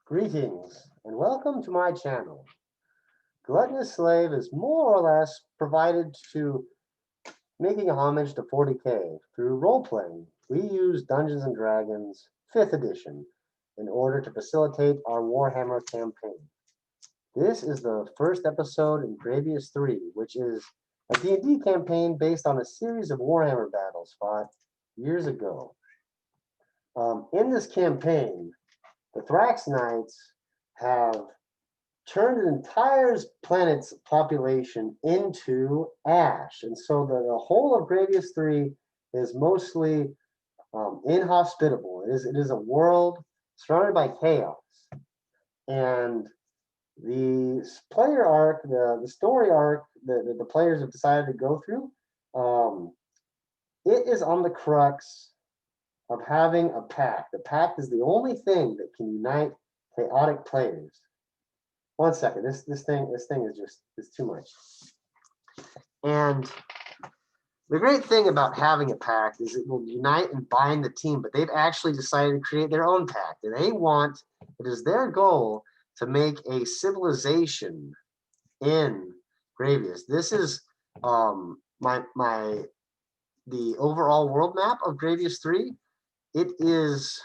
Greetings and welcome to my channel. Gluttonous Slave is more or less provided to making homage to 40k through role-playing. We use Dungeons & Dragons 5th edition in order to facilitate our Warhammer campaign. This is the first episode in Graveous III, which is a D&D campaign based on a series of Warhammer battles fought years ago. In this campaign, the Thrax Knights have turned an entire planet's population into ash. And so the whole of Graveous III is mostly inhospitable. It is a world surrounded by chaos. And the player arc, the story arc that the players have decided to go through, it is on the crux of having a pact. The pact is the only thing that can unite chaotic players. One second, this thing is too much. And the great thing about having a pact is it will unite and bind the team, but they've actually decided to create their own pact. And it is their goal to make a civilization in Graveous. This is the overall world map of Graveous 3. It is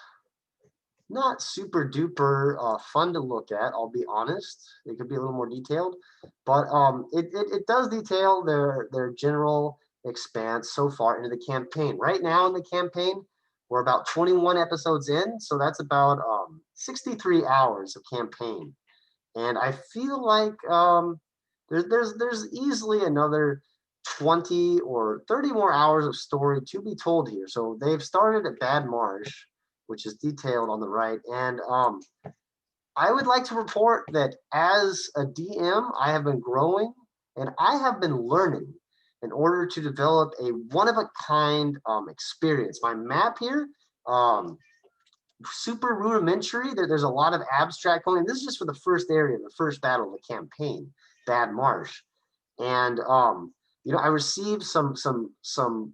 not super duper fun to look at, I'll be honest. It could be a little more detailed, but it does detail their general expanse so far into the campaign. Right now in the campaign, we're about 21 episodes in, so that's about 63 hours of campaign. And I feel like there's easily another 20 or 30 more hours of story to be told here. So they've started at Bad Marsh, which is detailed on the right. And I would like to report that as a DM, I have been growing and I have been learning in order to develop a one-of-a-kind experience. My map here, super rudimentary. There's a lot of abstract going. This is just for the first area, the first battle of the campaign, Bad Marsh. And I received some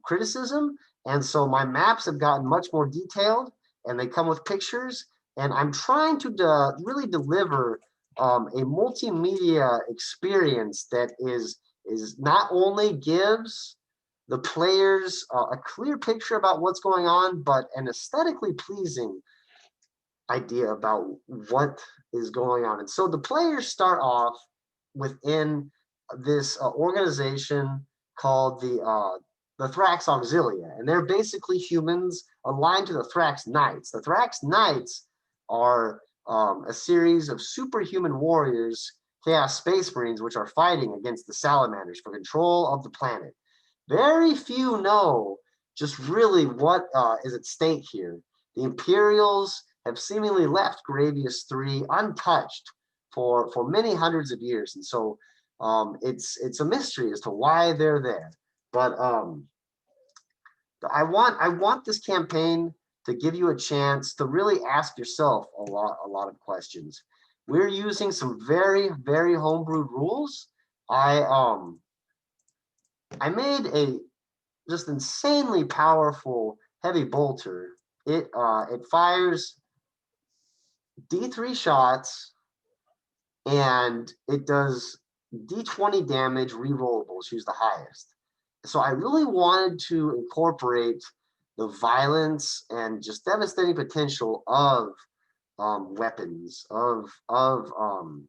criticism, and so my maps have gotten much more detailed, and they come with pictures. And I'm trying to really deliver a multimedia experience that is not only gives the players a clear picture about what's going on, but an aesthetically pleasing idea about what is going on. And so the players start off within this organization called the Thrax Auxilia, and they're basically humans aligned to the Thrax Knights. The Thrax Knights are a series of superhuman warriors, Chaos Space Marines, which are fighting against the Salamanders for control of the planet. Very few know just really what is at stake here. The Imperials have seemingly left Graveous III untouched for many hundreds of years, and so it's a mystery as to why they're there. But I want this campaign to give you a chance to really ask yourself a lot of questions. We're using some very, very homebrewed rules. I made a just insanely powerful heavy bolter. It fires D3 shots, and it does D20 damage rerollable. Choose the highest. So I really wanted to incorporate the violence and just devastating potential of weapons of the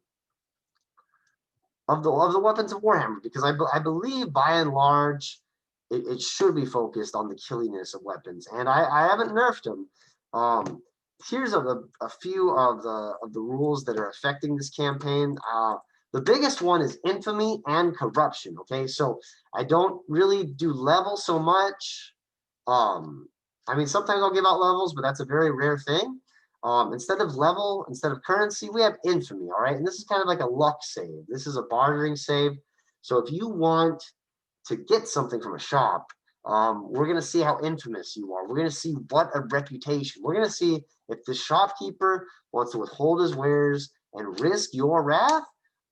weapons of Warhammer, because I believe by and large it should be focused on the killiness of weapons, and I haven't nerfed them. Here's a few of the rules that are affecting this campaign. The biggest one is infamy and corruption. Okay, so I don't really do level so much. I mean, sometimes I'll give out levels, but that's a very rare thing. Instead of currency, we have infamy. All right, and this is kind of like a luck save. This is a bartering save. So if you want to get something from a shop, we're going to see how infamous you are. We're going to see what a reputation. We're going to see if the shopkeeper wants to withhold his wares and risk your wrath,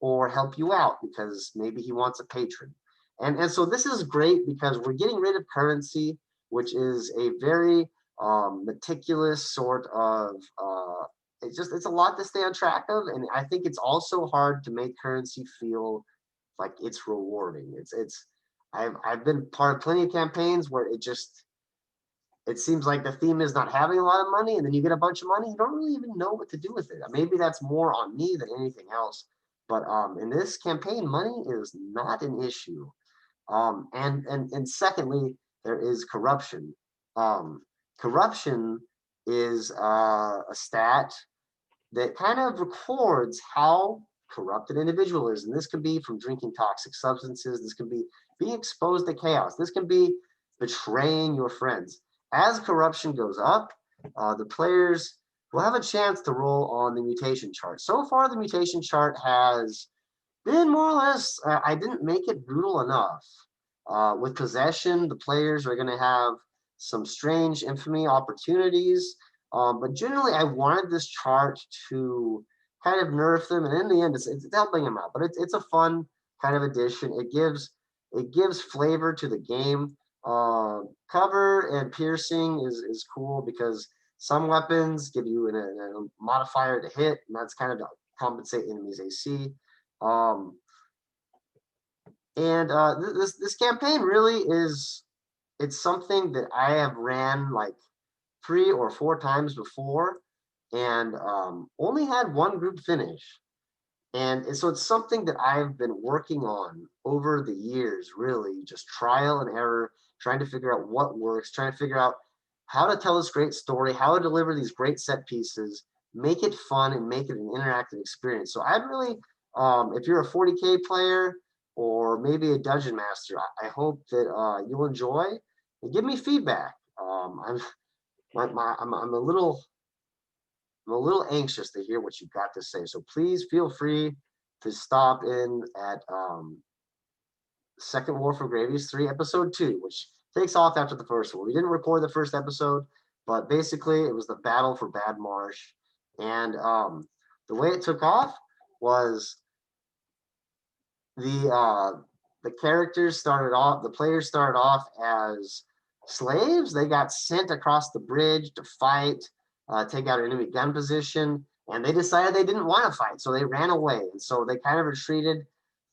or help you out because maybe he wants a patron. And so this is great because we're getting rid of currency, which is a very meticulous sort of it's a lot to stay on track of, and I think it's also hard to make currency feel like it's rewarding. I've been part of plenty of campaigns where it seems like the theme is not having a lot of money, and then you get a bunch of money, you don't really even know what to do with it. Maybe that's more on me than anything else. But in this campaign, money is not an issue. And secondly, there is corruption. Corruption is a stat that kind of records how corrupt an individual is. And this can be from drinking toxic substances. This can be being exposed to chaos. This can be betraying your friends. As corruption goes up, the players will have a chance to roll on the mutation chart. So far, the mutation chart has been more or less, I didn't make it brutal enough. With possession, the players are going to have some strange infamy opportunities. But generally, I wanted this chart to kind of nerf them, and in the end, it's helping them out. But it's a fun kind of addition. It gives flavor to the game. Cover and piercing is cool because some weapons give you a modifier to hit, and that's kind of to compensate enemies AC. This campaign really it's something that I have ran like 3 or 4 times before, and only had one group finish. And so it's something that I've been working on over the years, really, just trial and error, trying to figure out what works, trying to figure out how to tell this great story, how to deliver these great set pieces, make it fun, and make it an interactive experience. So I'd really, if you're a 40K player or maybe a dungeon master, I hope that you'll enjoy and give me feedback. I'm a little anxious to hear what you've got to say. So please feel free to stop in at Second War for Graveous III, episode 2, which takes off after the first one. We didn't record the first episode, but basically it was the battle for Bad Marsh. And the way it took off was the players started off as slaves. They got sent across the bridge to fight, take out enemy gun position, and they decided they didn't want to fight, so they ran away. And so they kind of retreated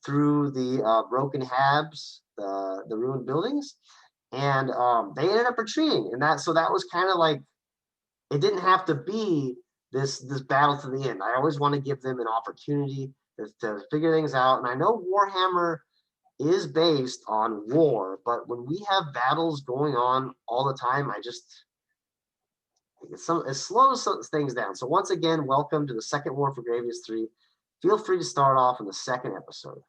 through the broken habs, the ruined buildings, and they ended up retreating. And that was kind of like, it didn't have to be this battle to the end. I always want to give them an opportunity to figure things out. And I know Warhammer is based on war, but when we have battles going on all the time, it slows things down. So once again, welcome to the Second War for Graveous III. Feel free to start off in the second episode.